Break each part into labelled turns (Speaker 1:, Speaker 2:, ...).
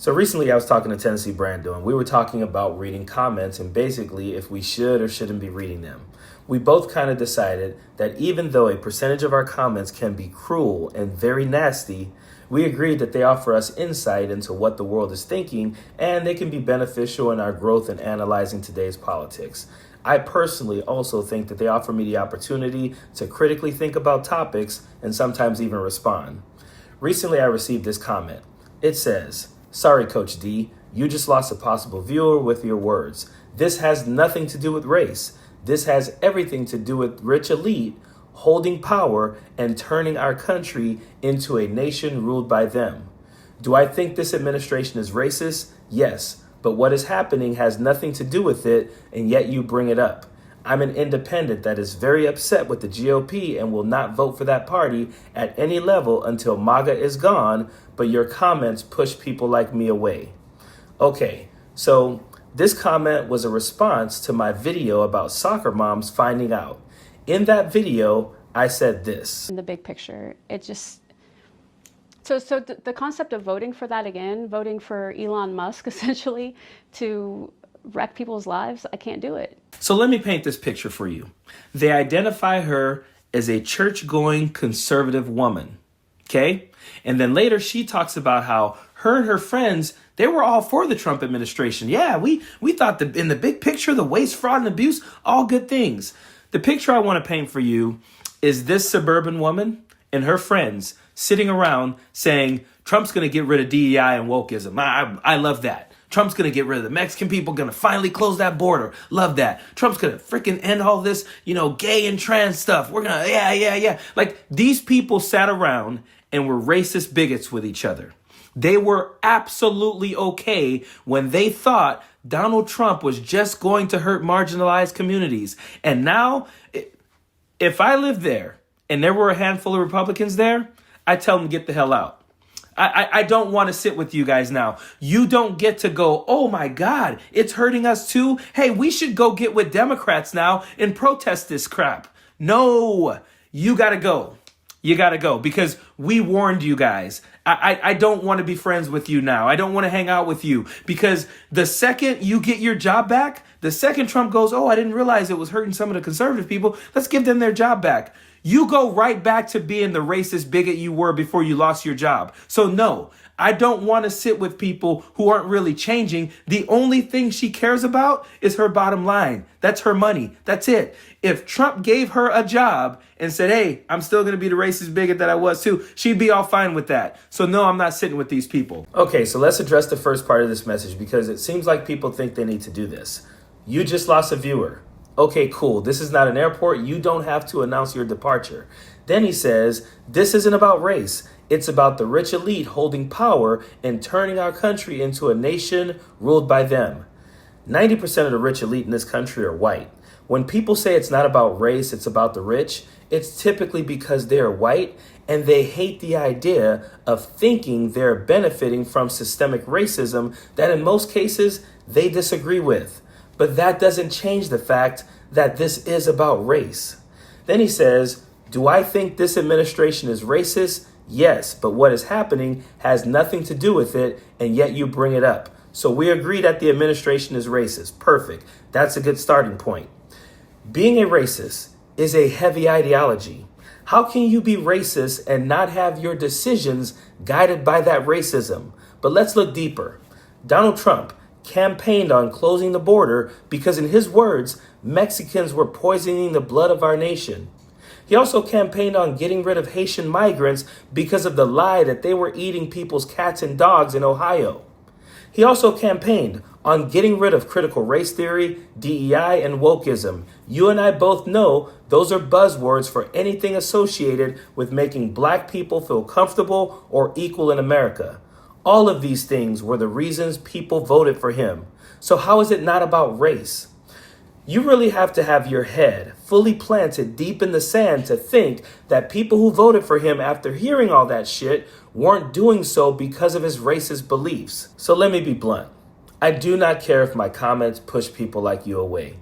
Speaker 1: So recently I was talking to Tennessee Brando and we were talking about reading comments and basically if we should or shouldn't be reading them. We both kind of decided that even though a percentage of our comments can be cruel and very nasty, we agreed that they offer us insight into what the world is thinking and they can be beneficial in our growth in analyzing today's politics. I personally also think that they offer me the opportunity to critically think about topics and sometimes even respond. Recently I received this comment. It says, "Sorry, Coach D, you just lost a possible viewer with your words. This has nothing to do with race. This has everything to do with rich elite holding power and turning our country into a nation ruled by them. Do I think this administration is racist? Yes, but what is happening has nothing to do with it, and yet you bring it up. I'm an independent that is very upset with the GOP and will not vote for that party at any level until MAGA is gone, but your comments push people like me away." Okay, so this comment was a response to my video about soccer moms finding out. In that video, I said this.
Speaker 2: In the big picture, it just... So the concept of voting for that again, voting for Elon Musk essentially to wreck people's lives, I can't do it.
Speaker 1: So let me paint this picture for you. They identify her as a church-going conservative woman, okay? And then later she talks about how her and her friends, they were all for the Trump administration. Yeah, we thought that in the big picture, the waste, fraud, and abuse, all good things. The picture I want to paint for you is this suburban woman and her friends sitting around saying, Trump's going to get rid of DEI and wokeism. I love that. Trump's going to get rid of the Mexican people, going to finally close that border. Love that. Trump's going to freaking end all this, gay and trans stuff. We're going to, yeah. Like these people sat around and were racist bigots with each other. They were absolutely okay when they thought Donald Trump was just going to hurt marginalized communities. And now, if I lived there and there were a handful of Republicans there, I tell them get the hell out. I don't want to sit with you guys now. You don't get to go, oh my God, it's hurting us too. Hey, we should go get with Democrats now and protest this crap. No, you got to go. You got to go because we warned you guys. I don't want to be friends with you now. I don't want to hang out with you because the second you get your job back, the second Trump goes, oh, I didn't realize it was hurting some of the conservative people. Let's give them their job back. You go right back to being the racist bigot you were before you lost your job. So no, I don't want to sit with people who aren't really changing. The only thing she cares about is her bottom line. That's her money. That's it. If Trump gave her a job and said, hey, I'm still going to be the racist bigot that I was too, she'd be all fine with that. So no, I'm not sitting with these people. Okay, so let's address the first part of this message because it seems like people think they need to do this. You just lost a viewer. Okay, cool. This is not an airport. You don't have to announce your departure. Then he says, this isn't about race. It's about the rich elite holding power and turning our country into a nation ruled by them. 90% of the rich elite in this country are white. When people say it's not about race, it's about the rich, it's typically because they are white and they hate the idea of thinking they're benefiting from systemic racism that in most cases they disagree with. But that doesn't change the fact that this is about race. Then he says, do I think this administration is racist? Yes, but what is happening has nothing to do with it, and yet you bring it up. So we agree that the administration is racist. Perfect. That's a good starting point. Being a racist is a heavy ideology. How can you be racist and not have your decisions guided by that racism? But let's look deeper. Donald Trump campaigned on closing the border because, in his words, Mexicans were poisoning the blood of our nation. He also campaigned on getting rid of Haitian migrants because of the lie that they were eating people's cats and dogs in Ohio. He also campaigned on getting rid of critical race theory, DEI, and wokeism. You and I both know those are buzzwords for anything associated with making black people feel comfortable or equal in America. All of these things were the reasons people voted for him. So how is it not about race? You really have to have your head fully planted deep in the sand to think that people who voted for him after hearing all that shit weren't doing so because of his racist beliefs. So let me be blunt. I do not care if my comments push people like you away.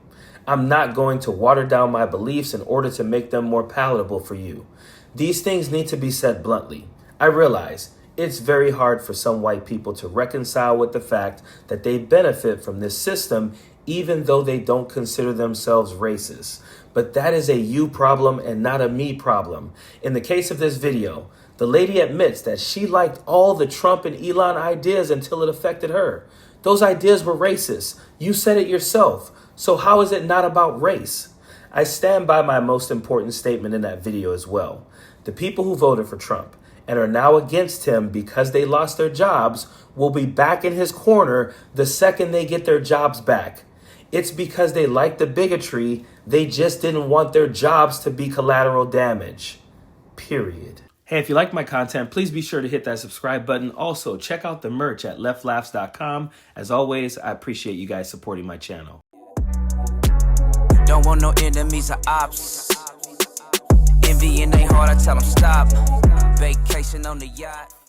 Speaker 1: I'm not going to water down my beliefs in order to make them more palatable for you. These things need to be said bluntly. I realize It's very hard for some white people to reconcile with the fact that they benefit from this system even though they don't consider themselves racist. But that is a you problem and not a me problem. In the case of this video, the lady admits that she liked all the Trump and Elon ideas until it affected her. Those ideas were racist. You said it yourself. So how is it not about race? I stand by my most important statement in that video as well. The people who voted for Trump and are now against him because they lost their jobs will be back in his corner the second they get their jobs back. It's because they like the bigotry, they just didn't want their jobs to be collateral damage. Period. Hey, if you like my content, please be sure to hit that subscribe button. Also, check out the merch at leftlaughs.com. As always, I appreciate you guys supporting my channel.
Speaker 3: Don't want no enemies or ops. Envy in they heart, I tell them stop. Vacation on the yacht.